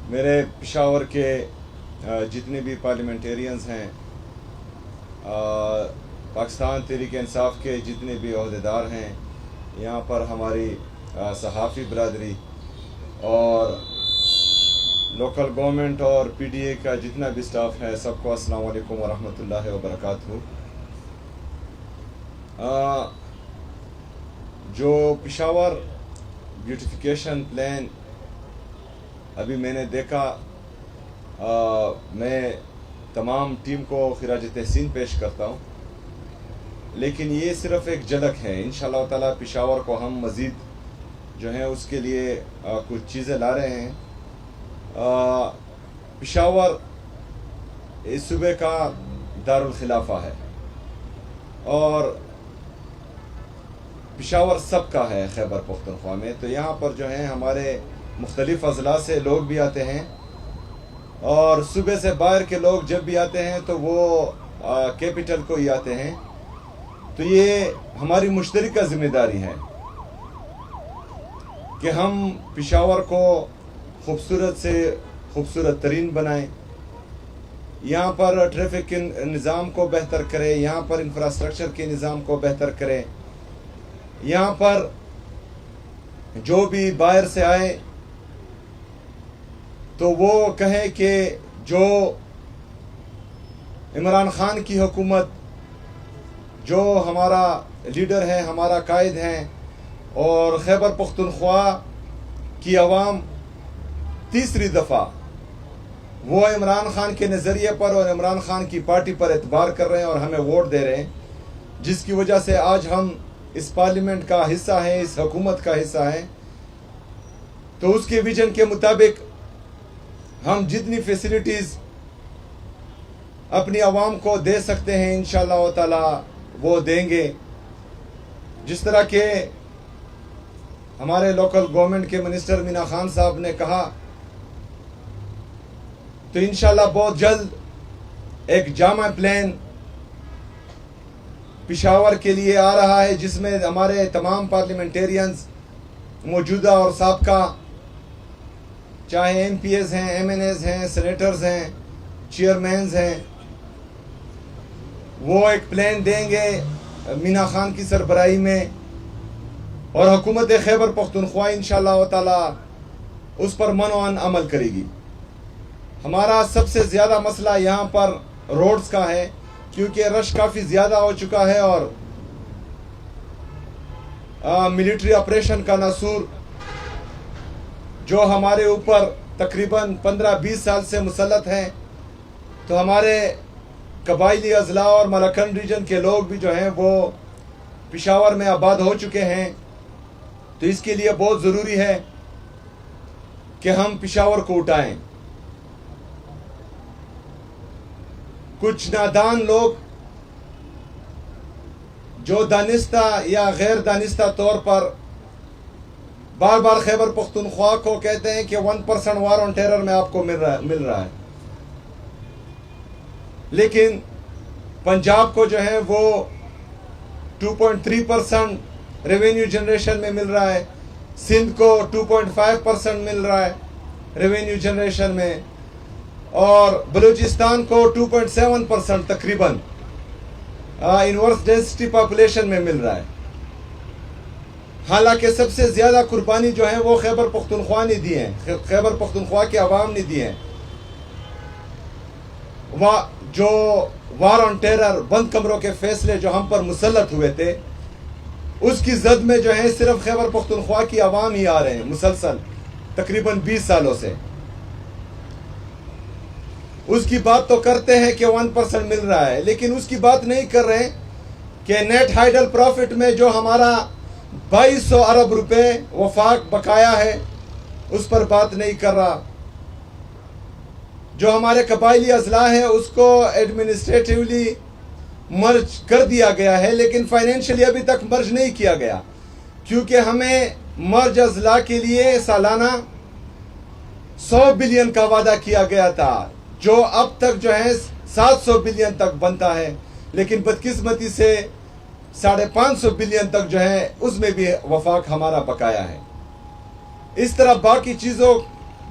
میرے پشاور کے جتنے بھی پارلیمنٹیرینز ہیں، پاکستان تحریک انصاف کے جتنے بھی عہدیدار ہیں، یہاں پر ہماری صحافی برادری اور لوکل گورنمنٹ اور پی ڈی اے کا جتنا بھی سٹاف ہے، سب کو السلام علیکم ورحمۃ اللہ وبرکاتہ۔ جو پشاور بیوٹیفیکیشن پلان ابھی میں نے دیکھا، میں تمام ٹیم کو خراج تحسین پیش کرتا ہوں، لیکن یہ صرف ایک جھلک ہے۔ انشاءاللہ تعالی پشاور کو ہم مزید جو ہے اس کے لیے کچھ چیزیں لا رہے ہیں۔ پشاور اس صوبے کا دارالخلافہ ہے اور پشاور سب کا ہے خیبر پختونخوا میں، تو یہاں پر جو ہے ہمارے مختلف اضلاع سے لوگ بھی آتے ہیں اور صوبے سے باہر کے لوگ جب بھی آتے ہیں تو وہ کیپٹل کو ہی آتے ہیں۔ تو یہ ہماری مشترکہ ذمہ داری ہے کہ ہم پشاور کو خوبصورت سے خوبصورت ترین بنائیں، یہاں پر ٹریفک کے نظام کو بہتر کریں، یہاں پر انفراسٹرکچر کے نظام کو بہتر کریں، یہاں پر جو بھی باہر سے آئے تو وہ کہیں کہ جو عمران خان کی حکومت، جو ہمارا لیڈر ہے، ہمارا قائد ہیں، اور خیبر پختونخوا کی عوام تیسری دفعہ وہ عمران خان کے نظریے پر اور عمران خان کی پارٹی پر اعتبار کر رہے ہیں اور ہمیں ووٹ دے رہے ہیں، جس کی وجہ سے آج ہم اس پارلیمنٹ کا حصہ ہیں، اس حکومت کا حصہ ہیں۔ تو اس کے ویژن کے مطابق ہم جتنی فیسلٹیز اپنی عوام کو دے سکتے ہیں انشاءاللہ تعالی وہ دیں گے۔ جس طرح کہ ہمارے لوکل گورنمنٹ کے منسٹر مینا خان صاحب نے کہا، تو انشاءاللہ بہت جلد ایک جامع پلان پشاور کے لیے آ رہا ہے، جس میں ہمارے تمام پارلیمنٹیرینز موجودہ اور سابقہ، چاہے ایم پی ایز ہیں، ایم این ایز ہیں، سینیٹرز ہیں، چیئرمینز ہیں، وہ ایک پلان دیں گے مینا خان کی سربراہی میں، اور حکومت خیبر پختونخوا انشاءاللہ تعالی اس پر منوعاً عمل کرے گی۔ ہمارا سب سے زیادہ مسئلہ یہاں پر روڈز کا ہے، کیونکہ رش کافی زیادہ ہو چکا ہے اور ملٹری آپریشن کا ناسور جو ہمارے اوپر تقریباً 15-20 سال سے مسلط ہیں، تو ہمارے قبائلی اضلاع اور ملاکنڈ ریجن کے لوگ بھی جو ہیں وہ پشاور میں آباد ہو چکے ہیں۔ تو اس کے لیے بہت ضروری ہے کہ ہم پشاور کو اٹھائیں۔ کچھ نادان لوگ جو دانستہ یا غیر دانستہ طور پر بار بار خیبر پختونخوا کو کہتے ہیں کہ 1% وار آن ٹیرر میں آپ کو مل رہا ہے، لیکن پنجاب کو جو ہے وہ 2.3% ریونیو جنریشن میں مل رہا ہے، سندھ کو 2.5% مل رہا ہے ریونیو جنریشن میں، اور بلوچستان کو 2.7% تقریباً انورس ڈینسٹی پاپولیشن میں مل رہا ہے۔ حالانکہ سب سے زیادہ قربانی جو ہے وہ خیبر پختونخوا نے دی ہیں، خیبر پختونخوا کے عوام نے دی ہیں۔ جو وار آن ٹیرر، بند کمروں کے فیصلے جو ہم پر مسلط ہوئے تھے، اس کی زد میں جو ہے صرف خیبر پختونخوا کی عوام ہی آ رہے ہیں مسلسل تقریباً 20 سالوں سے۔ اس کی بات تو کرتے ہیں کہ 1% مل رہا ہے، لیکن اس کی بات نہیں کر رہے کہ نیٹ ہائیڈل پروفٹ میں جو ہمارا 2200 ارب روپے وفاق بقایا ہے، اس پر بات نہیں کر رہا۔ جو ہمارے قبائلی اضلاع ہے اس کو ایڈمنسٹریٹیولی مرج کر دیا گیا ہے، لیکن فائنینشلی ابھی تک مرج نہیں کیا گیا، کیونکہ ہمیں مرج اضلاع کے لیے سالانہ 100 بلین کا وعدہ کیا گیا تھا، جو اب تک جو ہے 700 بلین تک بنتا ہے، لیکن بدقسمتی سے 550 بلین تک جو ہے اس میں بھی وفاق ہمارا بقایا ہے۔ اس طرح باقی چیزوں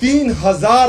3000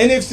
NFC